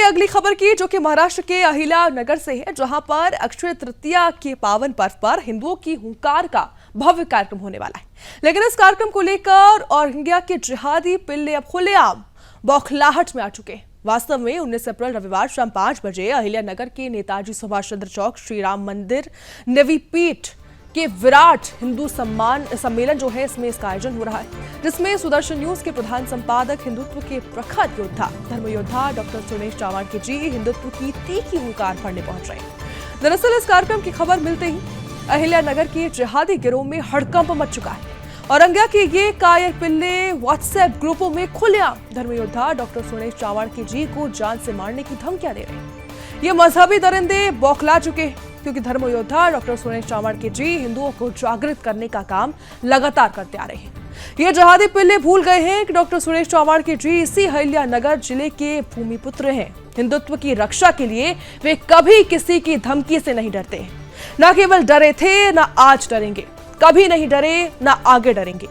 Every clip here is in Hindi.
अगली खबर की, जो कि महाराष्ट्र के अहिल्या नगर से है, जहां पर अक्षय तृतीया के पावन पर्व पर हिंदुओं की हुंकार का भव्य कार्यक्रम होने वाला है। लेकिन इस कार्यक्रम को लेकर और इंडिया के जिहादी पिल्ले अब खुलेआम बौखलाहट में आ चुके हैं। वास्तव में 19 अप्रैल रविवार शाम 5 बजे अहिल्या नगर के नेताजी सुभाष चंद्र चौक श्री राम मंदिर नवीपीठ के विराट हिंदू सम्मेलन जो है, इसमें इसका आयोजन हो रहा है, जिसमें सुदर्शन न्यूज के प्रधान संपादक, हिंदुत्व के प्रखर योद्धा, धर्म योद्धा डॉक्टर सुरेश चावड़के जी हिंदुत्व की तीखी हुंकार भरने पहुंच रहे हैं। दरअसल इस कार्यक्रम की खबर मिलते ही अहिल्या नगर के जिहादी गिरोह में हड़कंप मच चुका है और अंग्या के ये कायर पिल्ले व्हाट्सएप ग्रुपों में खुलेआम धर्म योद्धा डॉक्टर सुरेश चावड़के जी को जान से मारने की धमकियां दे रहे हैं। ये मजहबी दरिंदे बौखला चुके हैं, क्योंकि धर्म योद्धा डॉक्टर सुरेश चावड़के जी हिंदुओं को जागृत करने का काम लगातार करते आ रहे हैं। ये जिहादी पिल्ले भूल गए हैं कि डॉक्टर सुरेश चावड़के जी इसी अहिल्या नगर जिले के भूमिपुत्र हैं। हिंदुत्व की रक्षा के लिए वे कभी किसी की धमकी से नहीं डरते हैं। न केवल डरे थे, न आज डरेंगे, कभी नहीं डरे, न आगे डरेंगे।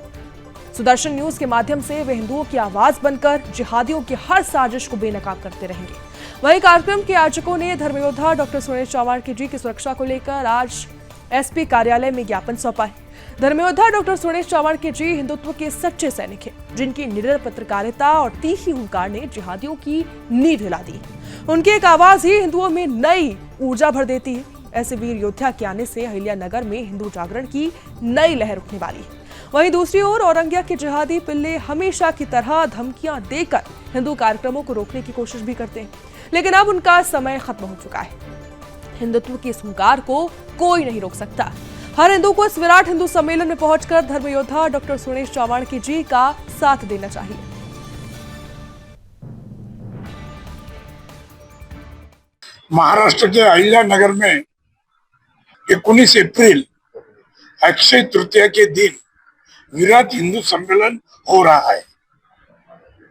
सुदर्शन न्यूज के माध्यम से वे हिंदुओं की आवाज बनकर जिहादियों की हर साजिश को बेनकाब करते रहेंगे। वहीं कार्यक्रम के आयोजकों ने धर्मयोद्धा डॉक्टर सुरेश चावड़के जी की सुरक्षा को लेकर आज एसपी कार्यालय में ज्ञापन सौंपा है। धर्मयोद्धा डॉक्टर सुरेश चावड़के जी हिंदुत्व के सच्चे सैनिक हैं, जिनकी निडर पत्रकारिता और तीखी हुंकार ने जिहादियों की नींव हिला दी। उनकी एक आवाज ही हिंदुओं में नई ऊर्जा भर देती है। ऐसे वीर योद्धा के आने से अहिल्या नगर में हिंदू जागरण की नई लहर उठने वाली है। वहीं दूसरी ओर औरंगिया के जिहादी पिल्ले हमेशा की तरह धमकियां देकर हिंदू कार्यक्रमों को रोकने की कोशिश भी करते हैं, लेकिन अब उनका समय खत्म हो चुका है। हिंदुत्व की इस हुंकार को कोई नहीं रोक सकता। हर हिंदू को इस विराट हिंदू सम्मेलन में पहुंचकर धर्मयोद्धा डॉक्टर सुरेश चावड़के जी का साथ देना चाहिए। महाराष्ट्र के अहिल्या नगर में 19 अप्रैल अक्षय तृतीया के दिन विराट हिंदू सम्मेलन हो रहा है।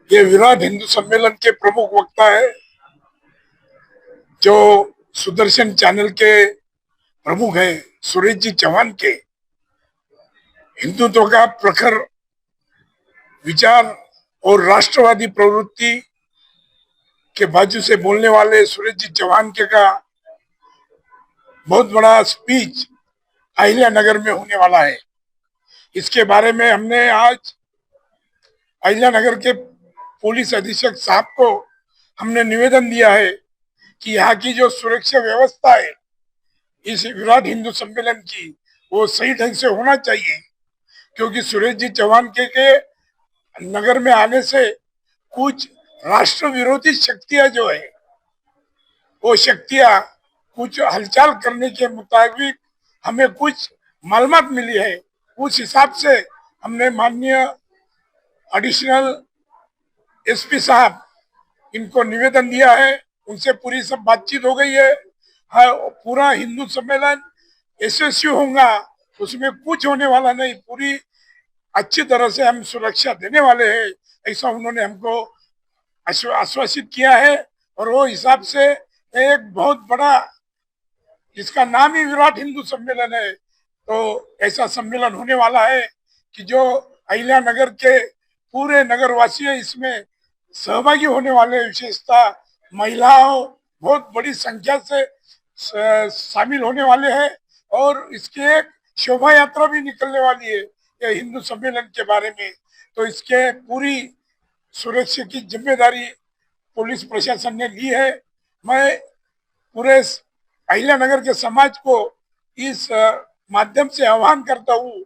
ये विराट हिंदू सम्मेलन के प्रमुख वक्ता है, जो सुदर्शन चैनल के प्रमुख है सुरेश जी चौहान के। हिंदुत्व का प्रखर विचार और राष्ट्रवादी प्रवृत्ति के बाजू से बोलने वाले सुरेश जी चौहान के का बहुत बड़ा स्पीच अहिल्या नगर में होने वाला है। इसके बारे में हमने आज अहिल्या नगर के पुलिस अधीक्षक साहब को हमने निवेदन दिया है कि यहाँ की जो सुरक्षा व्यवस्था है इस विराट हिंदू सम्मेलन की, वो सही ढंग से होना चाहिए, क्योंकि सुरेश जी चौहान के नगर में आने से कुछ राष्ट्र विरोधी शक्तियां जो है, वो शक्तियां कुछ हलचल करने के मुताबिक हमें कुछ मालूमात मिली है। उस हिसाब से हमने माननीय एडिशनल एसपी साहब इनको निवेदन दिया है, उनसे पूरी सब बातचीत हो गई है। हाँ, पूरा हिंदू सम्मेलन यशस्वी होगा, उसमें कुछ होने वाला नहीं, पूरी अच्छी तरह से हम सुरक्षा देने वाले हैं, ऐसा उन्होंने हमको आश्वासित किया है। और वो हिसाब से एक बहुत बड़ा, जिसका नाम ही विराट हिंदू सम्मेलन है, तो ऐसा सम्मेलन होने वाला है कि जो अहिल्या नगर के पूरे नगरवासी इसमें सहभागी होने वाले, विशेषतः महिलाओं बहुत बड़ी संख्या से शामिल होने वाले हैं। और इसकी एक शोभा यात्रा भी निकलने वाली है ये हिंदू सम्मेलन के बारे में। तो इसके पूरी सुरक्षा की जिम्मेदारी पुलिस प्रशासन ने ली है। मैं पूरे अहिल्या नगर के समाज को इस माध्यम से आह्वान करता हूँ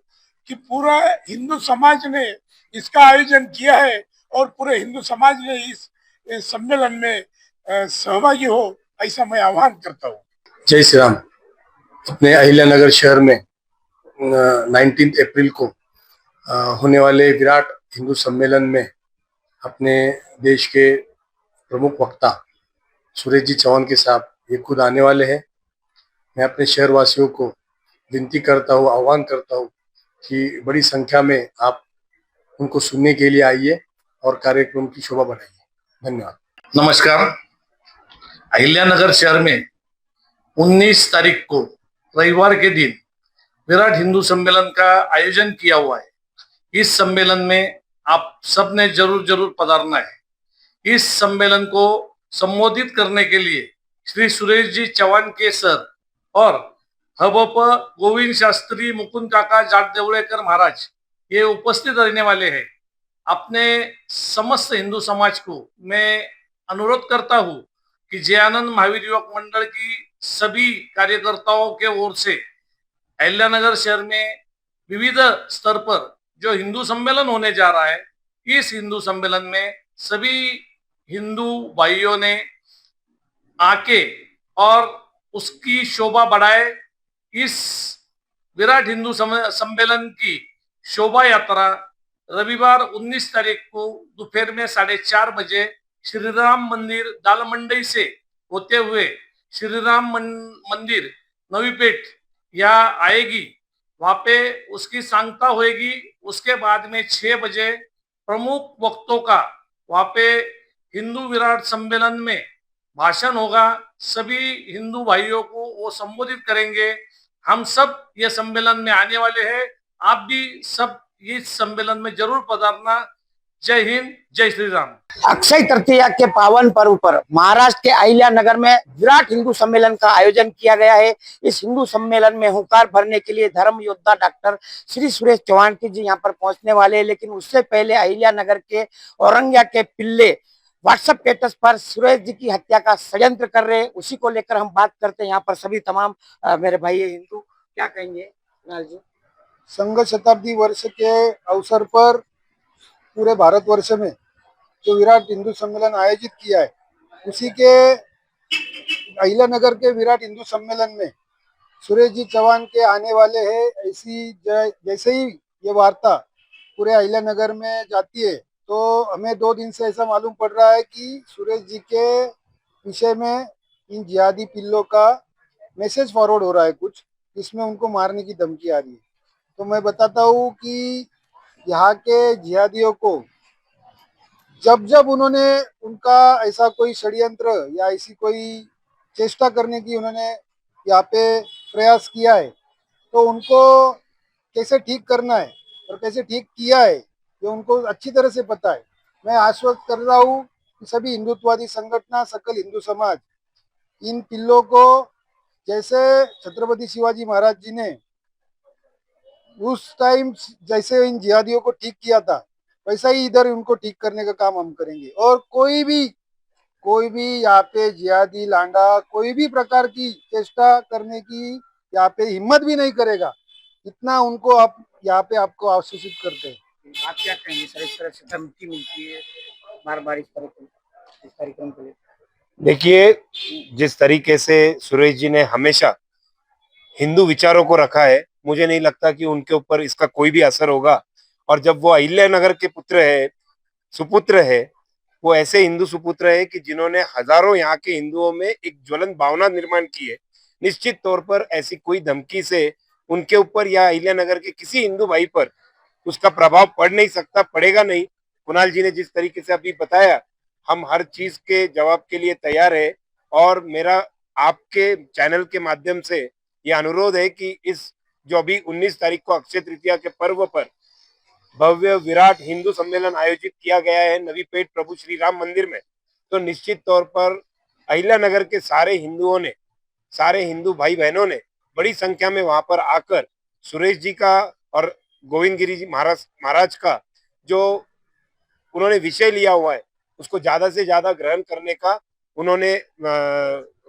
कि पूरा हिंदू समाज ने इसका आयोजन किया है और पूरे हिंदू समाज ने इस सम्मेलन में सहभागी हो, ऐसा मैं आह्वान करता हूँ। जय श्री राम। अपने अहिल्या नगर शहर में 19 अप्रैल को होने वाले विराट हिंदू सम्मेलन में अपने देश के प्रमुख वक्ता सुरेश जी चौहान के साहब ये खुद आने वाले हैं। मैं अपने शहरवासियों को विनती करता हूँ, आह्वान करता हूँ कि बड़ी संख्या में आप उनको सुनने के लिए आइए और कार्यक्रम की शोभा बढ़ाइए। धन्यवाद। नमस्कार। अहिल्यानगर शहर में 19 तारीख को रविवार के दिन विराट हिंदू सम्मेलन का आयोजन किया हुआ है। इस सम्मेलन में आप सबने जरूर पधारना है। इस सम्मेलन को संबोधित करने के लिए श्री सुरेश जी चव्हाण के सर और हबप गोविंद शास्त्री मुकुंद काका जाटदेवड़ेकर महाराज ये उपस्थित रहने वाले हैं। अपने समस्त हिंदू समाज को मैं अनुरोध करता हूं कि जयानंद महावीर युवक मंडल की सभी कार्यकर्ताओं के ओर से अहिल्यानगर शहर में विविध स्तर पर जो हिंदू सम्मेलन होने जा रहा है, इस हिंदू सम्मेलन में सभी हिंदू भाइयों ने आके और उसकी शोभा बढ़ाए। इस विराट हिंदू सम्मेलन की शोभा यात्रा रविवार 19 तारीख को दोपहर में 4:30 बजे श्री राम मंदिर दाल मंडई से होते हुए श्री राम मंदिर नवी पेट यहाँ आएगी। वहां पे उसकी सांगता होगी। उसके बाद में 6 बजे प्रमुख वक्तों का वहां पे हिंदू विराट सम्मेलन में भाषण होगा। सभी हिंदू भाइयों को वो संबोधित करेंगे। हम सब ये सम्मेलन में आने वाले हैं। आप भी सब इस सम्मेलन में जरूर पधारना। जय हिंद, जय श्री राम। अक्षय तृतीया के पावन पर्व पर महाराष्ट्र के अहिल्यानगर में विराट हिंदू सम्मेलन का आयोजन किया गया है। इस हिंदू सम्मेलन में हुंकार भरने के लिए धर्म योद्धा डॉक्टर श्री सुरेश चव्हाण जी यहाँ पर पहुंचने वाले हैं। लेकिन उससे पहले अहिल्यानगर के औरंगिया के पिल्ले व्हाट्सएप स्टेटस पर सुरेश जी की हत्या का षड्यंत्र कर रहे हैं। उसी को लेकर हम बात करते हैं। यहाँ पर सभी तमाम मेरे भाई हिंदू क्या कहेंगे कुणाल जी? संघ शताब्दी वर्ष के अवसर पर पूरे भारतवर्ष में जो विराट हिंदू सम्मेलन आयोजित किया है, उसी के अहिल्यानगर के विराट हिंदू सम्मेलन में सुरेश जी चव्हाण के आने वाले हैं। ऐसी जैसे ही ये वार्ता पूरे अहिल्यानगर में जाती है तो हमें 2 दिन से ऐसा मालूम पड़ रहा है कि सुरेश जी के विषय में इन जिहादी पिल्लों का मैसेज फॉरवर्ड हो रहा है कुछ, इसमें उनको मारने की धमकी आ रही है। तो मैं बताता हूँ कि यहाँ के जिहादियों को जब जब उन्होंने उनका ऐसा कोई षड्यंत्र या ऐसी कोई चेष्टा करने की उन्होंने यहाँ पे प्रयास किया है, तो उनको कैसे ठीक करना है और कैसे ठीक किया है ये उनको अच्छी तरह से पता है। मैं आश्वस्त कर रहा हूँ कि सभी हिंदुत्ववादी संगठन, सकल हिंदू समाज इन पिल्लों को जैसे छत्रपति शिवाजी महाराज जी ने उस टाइम जैसे इन जिहादियों को ठीक किया था, वैसा ही इधर उनको ठीक करने का काम हम करेंगे। और कोई भी यहाँ पे जिहादी लांडा कोई भी प्रकार की चेष्टा करने की यहाँ पे हिम्मत भी नहीं करेगा। इतना उनको आप यहाँ पे आपको आश्वासित करते हैं। आप क्या कहेंगे सर? इस तरह से धमकी मिलती है बार बार इस कार्यक्रम को लेकर। देखिए, जिस तरीके से सुरेश जी ने हमेशा हिंदू विचारों को रखा है, मुझे नहीं लगता कि उनके ऊपर इसका कोई भी असर होगा। और जब वो अहिल्यानगर के सुपुत्र है, वो ऐसे हिंदू सुपुत्र है कि जिन्होंने हजारों यहाँ के हिंदुओं में एक ज्वलंत भावना निर्माण की है। निश्चित तौर पर ऐसी कोई धमकी से उनके ऊपर या अहिल्यानगर के किसी हिंदू भाई पर उसका प्रभाव पड़ नहीं सकता, पड़ेगा नहीं। कुणाल जी ने जिस तरीके से अभी बताया, हम हर चीज के जवाब के लिए तैयार है। और मेरा आपके चैनल के माध्यम से ये अनुरोध है कि इस जो अभी 19 तारीख को अक्षय तृतीया के पर्व पर भव्य विराट हिंदू सम्मेलन आयोजित किया गया है नवी पेट प्रभु श्री राम मंदिर में, तो निश्चित तौर पर अहिल्यानगर के सारे हिंदू भाई बहनों ने बड़ी संख्या में वहां पर आकर सुरेश जी का और गोविंद गिरी जी महाराज का जो उन्होंने विषय लिया हुआ है, उसको ज्यादा से ज्यादा ग्रहण करने का उन्होंने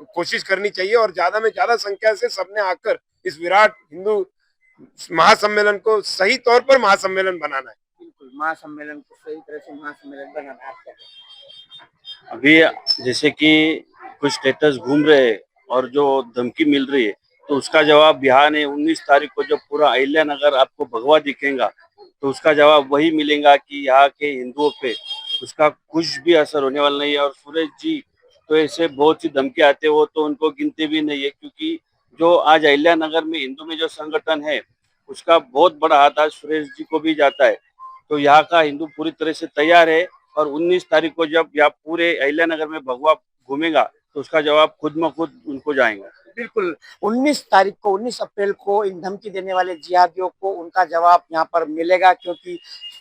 कोशिश करनी चाहिए। और ज्यादा में ज्यादा संख्या से सबने आकर इस विराट हिंदू महासम्मेलन को सही तौर पर महासम्मेलन बनाना है। बिल्कुल, महासम्मेलन को सही तरह से महासम्मेलन बनाना है। आपका अभी जैसे कि कुछ स्टेटस घूम रहे हैं और जो धमकी मिल रही है, तो उसका जवाब बिहार ने 19 तारीख को जब पूरा अहिल्यानगर आपको भगवा दिखेगा, तो उसका जवाब वही मिलेगा कि यहाँ के हिंदुओं पे उसका कुछ भी असर होने वाला नहीं है। और सुरेश जी तो ऐसे बहुत सी धमकी आते हैं, वो तो उनको गिनते भी नहीं है, क्योंकि जो आज अहिल्यानगर में हिंदू में जो संगठन है उसका बहुत बड़ा हाथ आज सुरेश जी को भी जाता है। तो यहाँ का हिंदू पूरी तरह से तैयार है। और 19 तारीख को जब यहाँ पूरे अहिल्यानगर में भगवा घूमेगा, तो उसका जवाब खुद म खुद उनको जाएगा। बिल्कुल 19 तारीख को 19 अप्रैल को इन धमकी देने वाले जिहादियों को उनका जवाब यहाँ पर मिलेगा, क्योंकि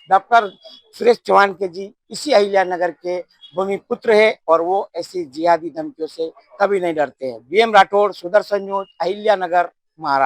डॉक्टर सुरेश चव्हाण जी इसी अहिल्यानगर के भूमिपुत्र है और वो ऐसी जिहादी धमकियों से कभी नहीं डरते हैं। बीएम राठौड़, सुदर्शन न्यूज, अहिल्या नगर, महाराष्ट्र।